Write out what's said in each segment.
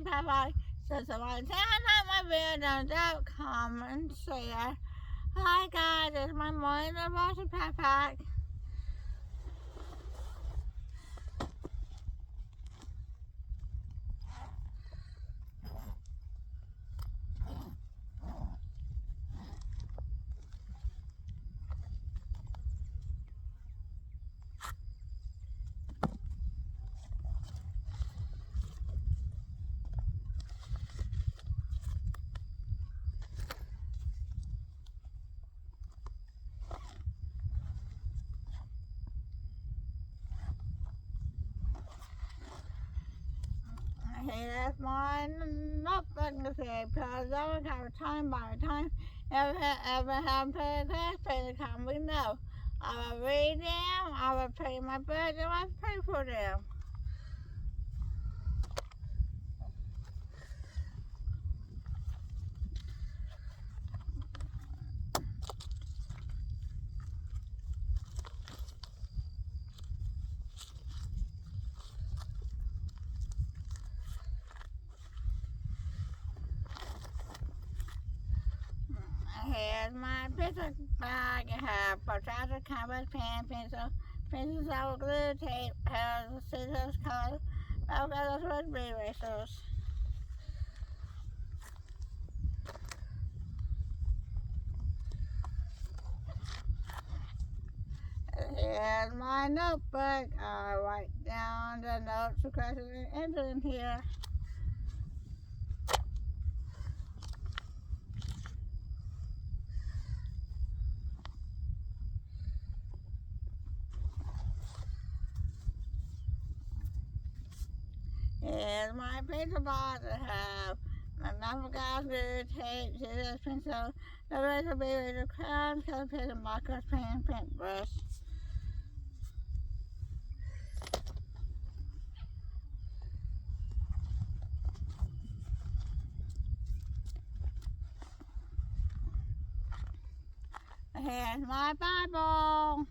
Papa. So somebody say I like my video, don't comment, share. Hi guys, it's my morning devotion Papa. Hey, that's my notebook to say, because I would have time by the time ever have prayer class, pray to come, we know. I will read them, I will pray my birds, and I will pray for them. Here's my picture bag. I have protractor, compass, pen, pencils, sour glue, tape, hairs, scissors, colors, colors with blue erasers. Here's my notebook. I write down the notes, the questions, and enter in here. Here's my pencil box. I have my number guide, glue, tape, scissors, pencil, the razor, big razor, crown, color pencil, markers, pen, paintbrush. Here's my Bible.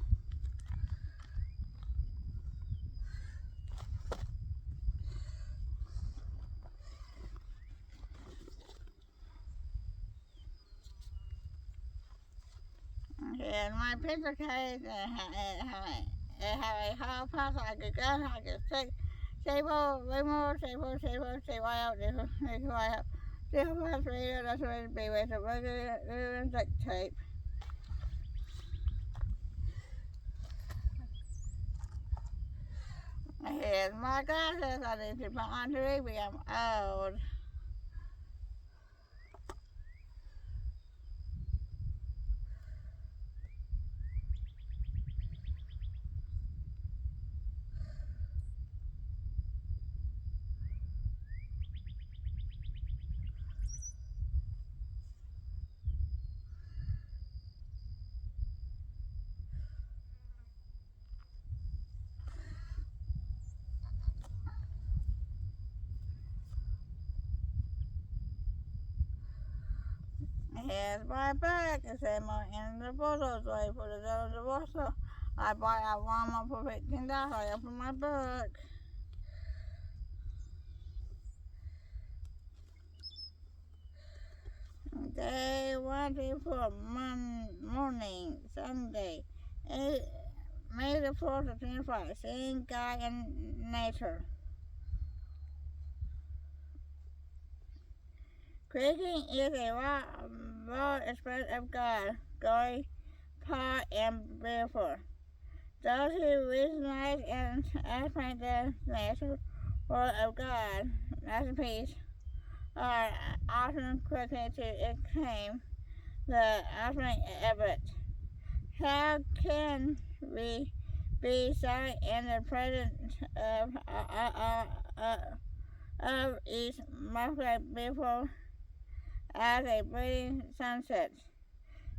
Here's my picture case. It has a whole puzzle. I could go, I could stick, staple, remove, staple, out, out. Staple plus reader, that's what it'd be with a regular duct tape. Here's my glasses. I need to put on to read me. I'm old. Here's my book. It says more in the photos. So I put it on the devotional. I bought at Walmart for $15. I opened my book. Day 124, morning, Sunday, May the 4th of 25. Seeing God in nature. Creating is a raw expression of God, glory, power, and beautiful. Those who recognize and appreciate the natural world of God, masterpiece, are often quick to acclaim the ultimate effort. How can we be silent in the presence of each most beautiful as a bleeding sunset,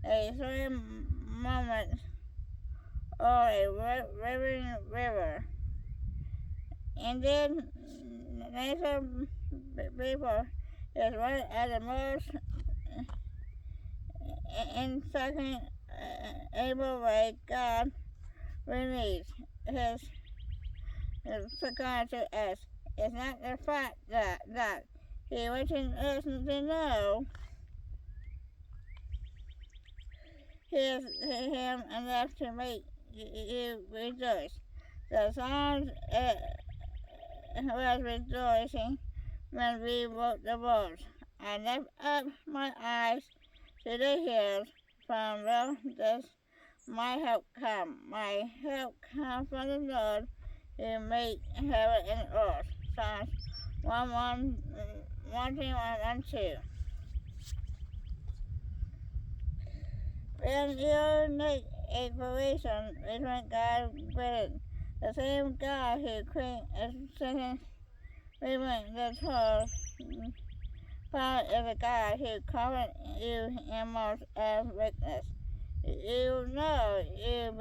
a swimming moment, or a rivering river? Indeed, nature people is one of the most insightful able way God releases his God to us. It's not the fact that He wishes us to know him enough to make you rejoice. The psalms was rejoicing when we wrote the words. I lift up my eyes to the hills, from where does my help come? My help comes from the Lord who made heaven and earth. Psalms 1:1-2. When you make a provision, is when God willing. The same God who created a sentence within the 12 part is the God who covered you in most of weakness. You know you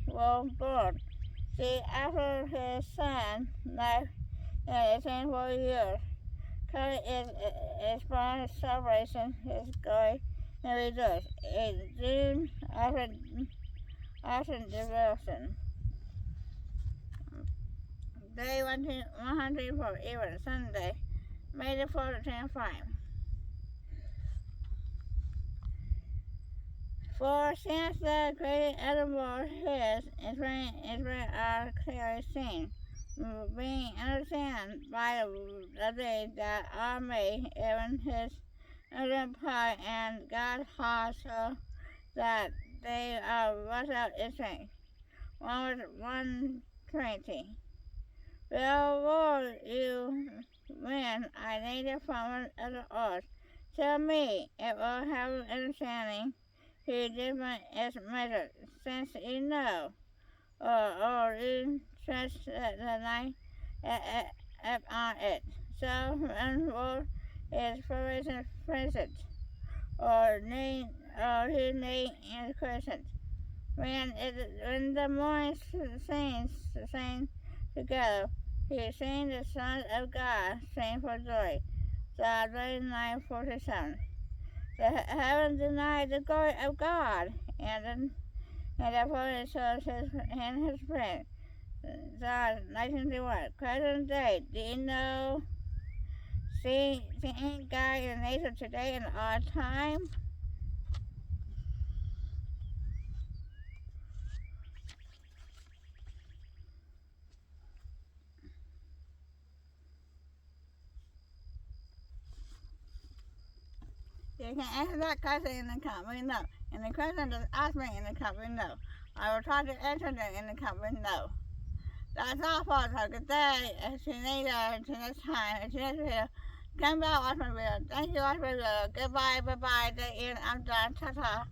were born. See, after his son life in the 24 years, Christ is experienced salvation, his glory, and rejoice. In June, after devotion. Day 104, even Sunday, May the 4th, 25. For since the created of the world is when are clearly seen, being understood by the day that are made, even his other part, and God has so that they are without strength. 1:20. Well, Lord, you when I laid the fountain of the earth, tell me it will have understanding who different is measured, since you know, or you stretch the line on it. So when word is present, or name, or his name is present. When the morning sings together, he sings the sons of God sing for joy. Psalm 39:47. The heaven denied the glory of God, and therefore shows his friend. Psalm 19:1. Present day, do you know? Seeing God in nature today and all time. You can answer that question in the comment below. And the question just asked me in the comment below. I will try to answer them in the comment below. That's all, folks. Have a good day. See you later. Until next time. Until next video. Come back, watch my video. Thank you, watch my video. Goodbye, bye-bye. I'm done. Ta-ta.